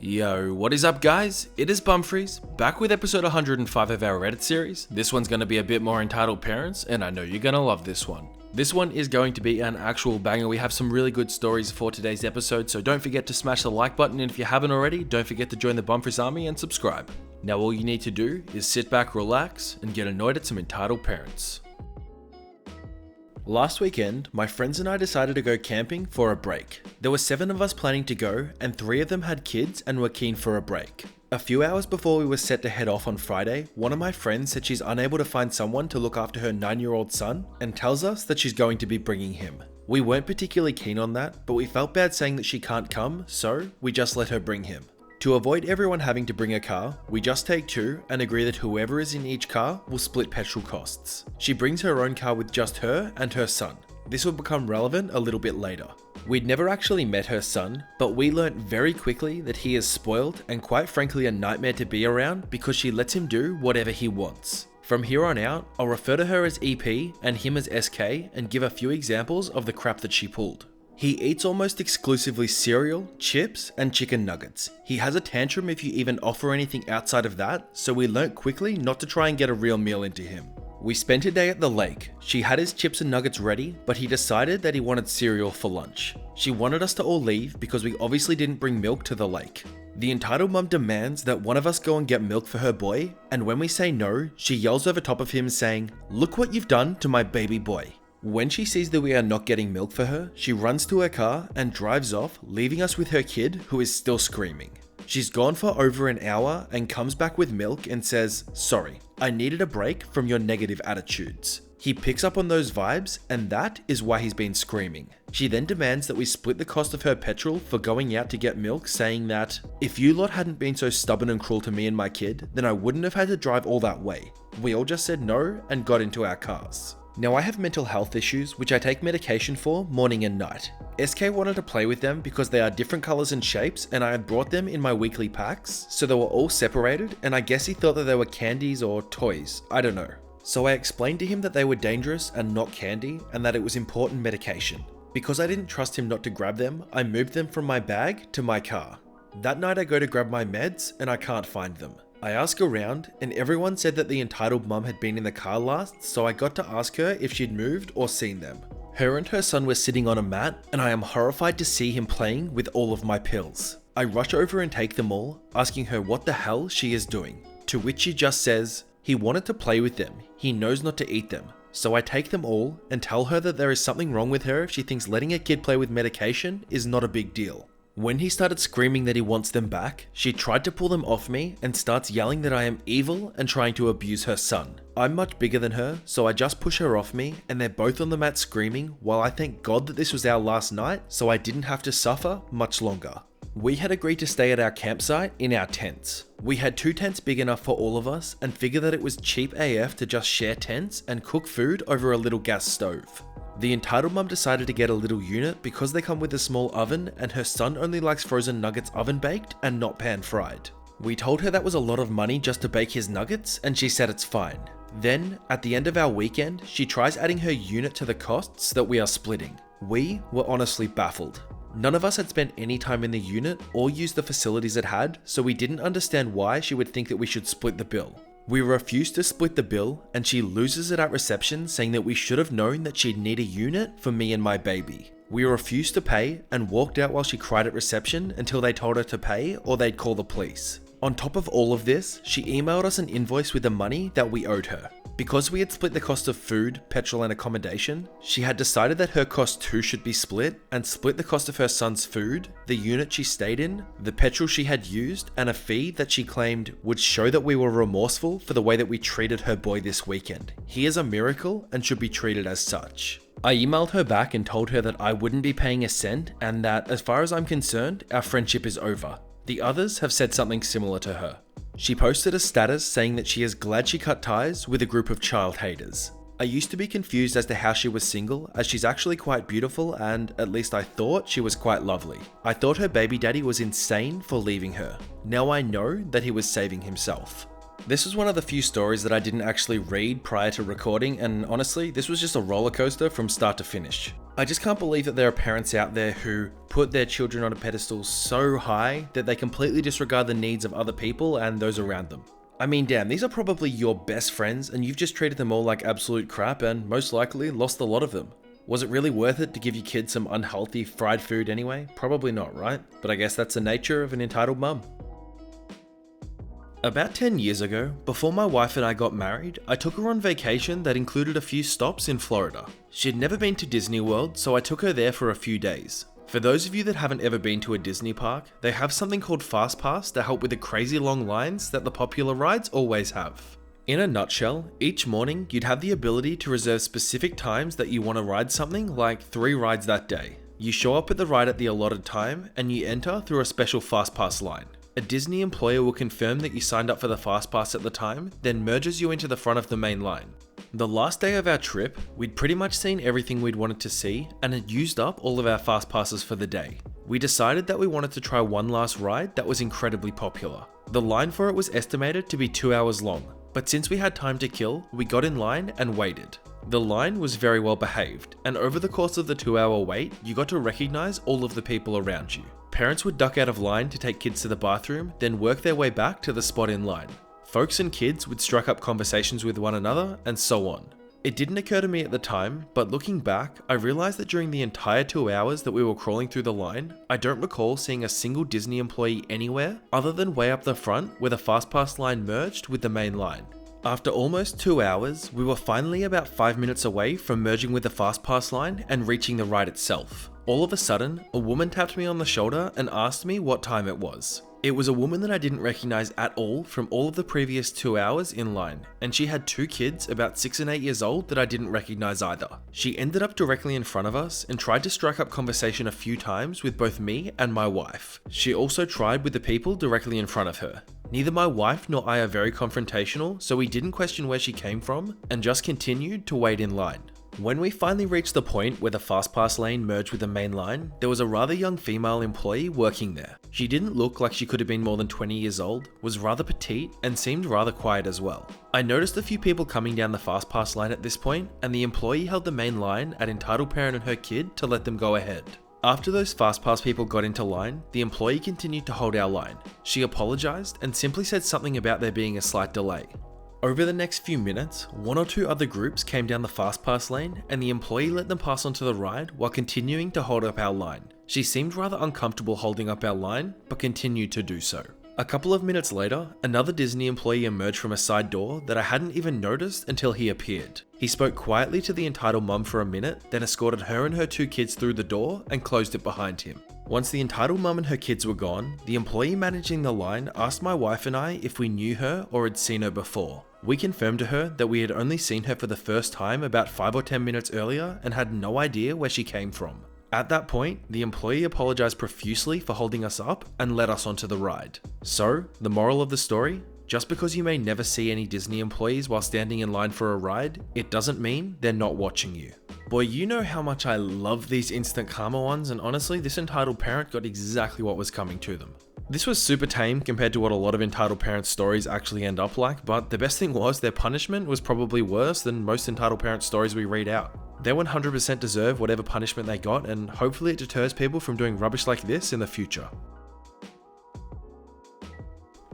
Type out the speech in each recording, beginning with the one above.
Yo, what is up guys? It is Bumfris, back with episode 105 of our Reddit series. This one's going to be a bit more entitled parents, and I know you're going to love this one. This one is going to be an actual banger. We have some really good stories for today's episode, so don't forget to smash the like button, and if you haven't already, don't forget to join the Bumfris army and subscribe. Now all you need to do is sit back, relax, and get annoyed at some entitled parents. Last weekend, my friends and I decided to go camping for a break. There were 7 of us planning to go, and 3 of them had kids and were keen for a break. A few hours before we were set to head off on Friday, one of my friends said she's unable to find someone to look after her 9-year-old son and tells us that she's going to be bringing him. We weren't particularly keen on that, but we felt bad saying that she can't come, so we just let her bring him. To avoid everyone having to bring a car, we just take 2 and agree that whoever is in each car will split petrol costs. She brings her own car with just her and her son. This will become relevant a little bit later. We'd never actually met her son, but we learnt very quickly that he is spoiled and quite frankly a nightmare to be around because she lets him do whatever he wants. From here on out, I'll refer to her as EP and him as SK and give a few examples of the crap that she pulled. He eats almost exclusively cereal, chips, and chicken nuggets. He has a tantrum if you even offer anything outside of that, so we learnt quickly not to try and get a real meal into him. We spent a day at the lake. She had his chips and nuggets ready, but he decided that he wanted cereal for lunch. She wanted us to all leave because we obviously didn't bring milk to the lake. The entitled mum demands that one of us go and get milk for her boy, and when we say no, she yells over top of him saying, "Look what you've done to my baby boy." When she sees that we are not getting milk for her, she runs to her car and drives off, leaving us with her kid who is still screaming. She's gone for over an hour and comes back with milk and says, "Sorry, I needed a break from your negative attitudes." He picks up on those vibes, and that is why he's been screaming. She then demands that we split the cost of her petrol for going out to get milk, saying that, "If you lot hadn't been so stubborn and cruel to me and my kid, then I wouldn't have had to drive all that way." We all just said no and got into our cars. Now I have mental health issues, which I take medication for morning and night. SK wanted to play with them because they are different colors and shapes, and I had brought them in my weekly packs, so they were all separated, and I guess he thought that they were candies or toys, I don't know. So I explained to him that they were dangerous and not candy, and that it was important medication. Because I didn't trust him not to grab them, I moved them from my bag to my car. That night I go to grab my meds, and I can't find them. I ask around, and everyone said that the entitled mum had been in the car last, so I got to ask her if she'd moved or seen them. Her and her son were sitting on a mat, and I am horrified to see him playing with all of my pills. I rush over and take them all, asking her what the hell she is doing. To which she just says, "He wanted to play with them, he knows not to eat them." So I take them all, and tell her that there is something wrong with her if she thinks letting a kid play with medication is not a big deal. When he started screaming that he wants them back, she tried to pull them off me and starts yelling that I am evil and trying to abuse her son. I'm much bigger than her, so I just push her off me, and they're both on the mat screaming while I thank God that this was our last night so I didn't have to suffer much longer. We had agreed to stay at our campsite in our tents. We had 2 tents big enough for all of us and figured that it was cheap AF to just share tents and cook food over a little gas stove. The entitled mum decided to get a little unit because they come with a small oven, and her son only likes frozen nuggets oven baked and not pan fried. We told her that was a lot of money just to bake his nuggets, and she said it's fine. Then, at the end of our weekend, she tries adding her unit to the costs that we are splitting. We were honestly baffled. None of us had spent any time in the unit or used the facilities it had, so we didn't understand why she would think that we should split the bill. We refused to split the bill, and she loses it at reception, saying that we should have known that she'd need a unit for me and my baby. We refused to pay and walked out while she cried at reception until they told her to pay or they'd call the police. On top of all of this, she emailed us an invoice with the money that we owed her. Because we had split the cost of food, petrol and accommodation, she had decided that her cost too should be split, and split the cost of her son's food, the unit she stayed in, the petrol she had used, and a fee that she claimed would show that we were remorseful for the way that we treated her boy this weekend. He is a miracle and should be treated as such. I emailed her back and told her that I wouldn't be paying a cent, and that as far as I'm concerned, our friendship is over. The others have said something similar to her. She posted a status saying that she is glad she cut ties with a group of child haters. I used to be confused as to how she was single, as she's actually quite beautiful and, at least I thought, she was quite lovely. I thought her baby daddy was insane for leaving her. Now I know that he was saving himself. This was one of the few stories that I didn't actually read prior to recording, and honestly, this was just a roller coaster from start to finish. I just can't believe that there are parents out there who put their children on a pedestal so high that they completely disregard the needs of other people and those around them. I mean, damn, these are probably your best friends and you've just treated them all like absolute crap and most likely lost a lot of them. Was it really worth it to give your kids some unhealthy fried food anyway? Probably not, right? But I guess that's the nature of an entitled mum. About 10 years ago, before my wife and I got married, I took her on vacation that included a few stops in Florida. She'd never been to Disney World, so I took her there for a few days. For those of you that haven't ever been to a Disney park, they have something called Fast Pass to help with the crazy long lines that the popular rides always have. In a nutshell, each morning you'd have the ability to reserve specific times that you want to ride something, like 3 rides that day. You show up at the ride at the allotted time and you enter through a special Fast Pass line. A Disney employer will confirm that you signed up for the Fast Pass at the time, then merges you into the front of the main line. The last day of our trip, we'd pretty much seen everything we'd wanted to see and had used up all of our Fast Passes for the day. We decided that we wanted to try one last ride that was incredibly popular. The line for it was estimated to be 2 hours long, but since we had time to kill, we got in line and waited. The line was very well behaved, and over the course of the 2-hour wait, you got to recognize all of the people around you. Parents would duck out of line to take kids to the bathroom, then work their way back to the spot in line. Folks and kids would strike up conversations with one another, and so on. It didn't occur to me at the time, but looking back, I realized that during the entire 2 hours that we were crawling through the line, I don't recall seeing a single Disney employee anywhere other than way up the front where the FastPass line merged with the main line. After almost 2 hours, we were finally about 5 minutes away from merging with the FastPass line and reaching the ride itself. All of a sudden, a woman tapped me on the shoulder and asked me what time it was. It was a woman that I didn't recognize at all from all of the previous 2 hours in line, and she had 2 kids about 6 and 8 years old that I didn't recognize either. She ended up directly in front of us and tried to strike up conversation a few times with both me and my wife. She also tried with the people directly in front of her. Neither my wife nor I are very confrontational, so we didn't question where she came from and just continued to wait in line. When we finally reached the point where the FastPass lane merged with the main line, there was a rather young female employee working there. She didn't look like she could have been more than 20 years old, was rather petite, and seemed rather quiet as well. I noticed a few people coming down the FastPass line at this point, and the employee held the main line at entitled parent and her kid to let them go ahead. After those FastPass people got into line, the employee continued to hold our line. She apologized and simply said something about there being a slight delay. Over the next few minutes, 1 or 2 other groups came down the FastPass lane and the employee let them pass onto the ride while continuing to hold up our line. She seemed rather uncomfortable holding up our line, but continued to do so. A couple of minutes later, another Disney employee emerged from a side door that I hadn't even noticed until he appeared. He spoke quietly to the entitled mum for a minute, then escorted her and her 2 kids through the door and closed it behind him. Once the entitled mum and her kids were gone, the employee managing the line asked my wife and I if we knew her or had seen her before. We confirmed to her that we had only seen her for the first time about 5 or 10 minutes earlier and had no idea where she came from. At that point, the employee apologized profusely for holding us up and led us onto the ride. So, the moral of the story? Just because you may never see any Disney employees while standing in line for a ride, it doesn't mean they're not watching you. Boy, you know how much I love these instant karma ones, and honestly, this entitled parent got exactly what was coming to them. This was super tame compared to what a lot of entitled parent stories actually end up like, but the best thing was their punishment was probably worse than most entitled parent stories we read out. They 100% deserve whatever punishment they got, and hopefully it deters people from doing rubbish like this in the future.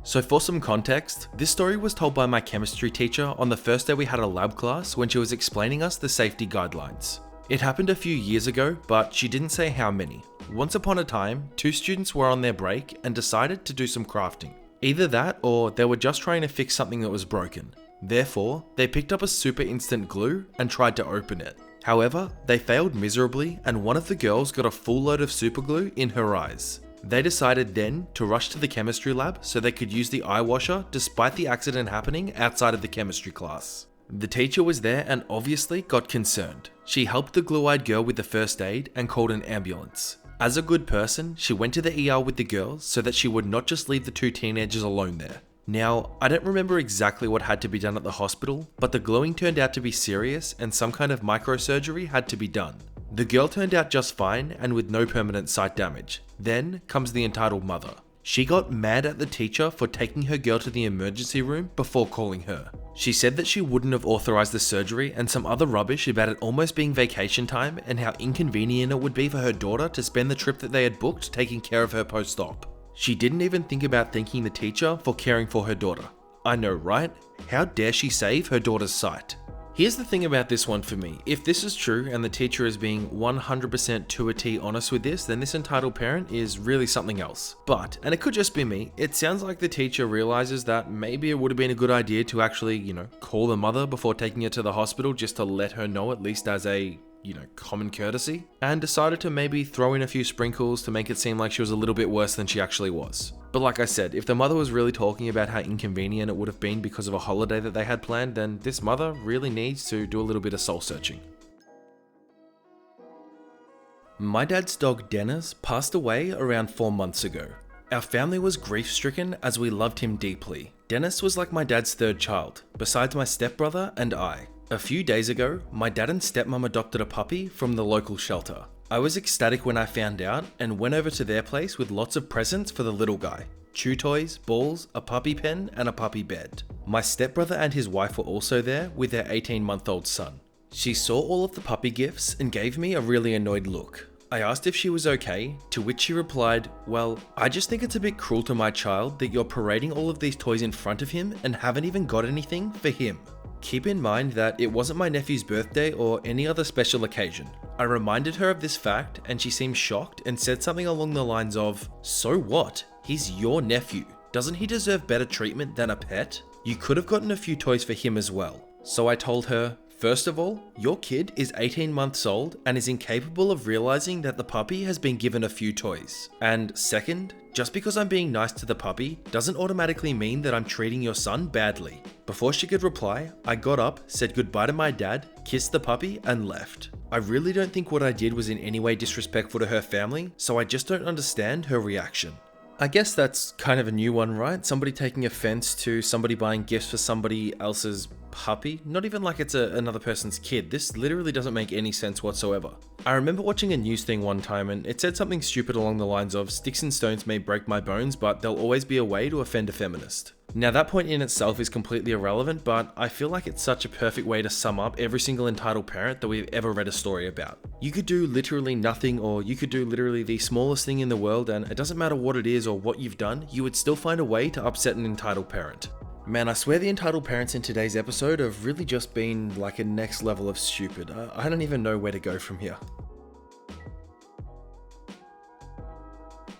So for some context, this story was told by my chemistry teacher on the first day we had a lab class when she was explaining us the safety guidelines. It happened a few years ago, but she didn't say how many. Once upon a time, 2 students were on their break and decided to do some crafting. Either that or they were just trying to fix something that was broken. Therefore, they picked up a super instant glue and tried to open it. However, they failed miserably and one of the girls got a full load of super glue in her eyes. They decided then to rush to the chemistry lab so they could use the eye washer despite the accident happening outside of the chemistry class. The teacher was there and obviously got concerned. She helped the glue-eyed girl with the first aid and called an ambulance. As a good person, she went to the ER with the girls so that she would not just leave the 2 teenagers alone there. Now, I don't remember exactly what had to be done at the hospital, but the gluing turned out to be serious and some kind of microsurgery had to be done. The girl turned out just fine and with no permanent sight damage. Then comes the entitled mother. She got mad at the teacher for taking her girl to the emergency room before calling her. She said that she wouldn't have authorized the surgery and some other rubbish about it almost being vacation time and how inconvenient it would be for her daughter to spend the trip that they had booked taking care of her post-op. She didn't even think about thanking the teacher for caring for her daughter. I know, right? How dare she save her daughter's sight? Here's the thing about this one for me. If this is true and the teacher is being 100% to a T honest with this, then this entitled parent is really something else. But, and it could just be me, it sounds like the teacher realizes that maybe it would have been a good idea to actually, call the mother before taking her to the hospital just to let her know, at least as a common courtesy, and decided to maybe throw in a few sprinkles to make it seem like she was a little bit worse than she actually was. But like I said, if the mother was really talking about how inconvenient it would have been because of a holiday that they had planned, then this mother really needs to do a little bit of soul searching. My dad's dog Dennis passed away around 4 months ago. Our family was grief-stricken as we loved him deeply. Dennis was like my dad's third child, besides my stepbrother and I. A few days ago, my dad and stepmom adopted a puppy from the local shelter. I was ecstatic when I found out and went over to their place with lots of presents for the little guy. Chew toys, balls, a puppy pen, and a puppy bed. My stepbrother and his wife were also there with their 18-month-old son. She saw all of the puppy gifts and gave me a really annoyed look. I asked if she was okay, to which she replied, "Well, I just think it's a bit cruel to my child that you're parading all of these toys in front of him and haven't even got anything for him." Keep in mind that it wasn't my nephew's birthday or any other special occasion. I reminded her of this fact and she seemed shocked and said something along the lines of, "So what? He's your nephew. Doesn't he deserve better treatment than a pet? You could have gotten a few toys for him as well." So I told her, "First of all, your kid is 18 months old and is incapable of realizing that the puppy has been given a few toys. And second, just because I'm being nice to the puppy doesn't automatically mean that I'm treating your son badly." Before she could reply, I got up, said goodbye to my dad, kissed the puppy, and left. I really don't think what I did was in any way disrespectful to her family, so I just don't understand her reaction. I guess that's kind of a new one, right? Somebody taking offense to somebody buying gifts for somebody else's puppy? Not even like it's another person's kid. This literally doesn't make any sense whatsoever. I remember watching a news thing one time and it said something stupid along the lines of, "Sticks and stones may break my bones, but there'll always be a way to offend a feminist." Now that point in itself is completely irrelevant, but I feel like it's such a perfect way to sum up every single entitled parent that we've ever read a story about. You could do literally nothing, or you could do literally the smallest thing in the world, and it doesn't matter what it is or what you've done, you would still find a way to upset an entitled parent. Man, I swear the entitled parents in today's episode have really just been like a next level of stupid. I don't even know where to go from here.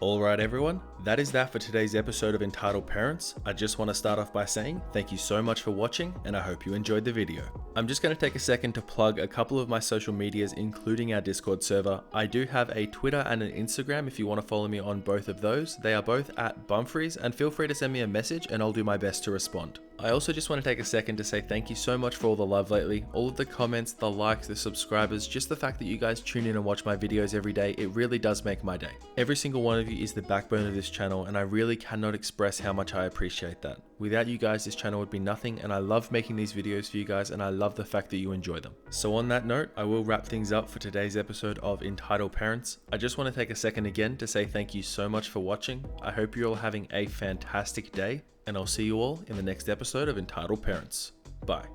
Alright everyone, that is that for today's episode of Entitled Parents. I just want to start off by saying thank you so much for watching and I hope you enjoyed the video. I'm just going to take a second to plug a couple of my social medias, including our Discord server. I do have a Twitter and an Instagram if you want to follow me on both of those. They are both at Bumfris, and feel free to send me a message and I'll do my best to respond. I also just want to take a second to say thank you so much for all the love lately, all of the comments, the likes, the subscribers, just the fact that you guys tune in and watch my videos every day. It really does make my day. Every single one of you is the backbone of this channel and I really cannot express how much I appreciate that. Without you guys, this channel would be nothing, and I love making these videos for you guys and I love the fact that you enjoy them. So on that note, I will wrap things up for today's episode of Entitled Parents. I just want to take a second again to say thank you so much for watching. I hope you're all having a fantastic day, and I'll see you all in the next episode of Entitled Parents. Bye.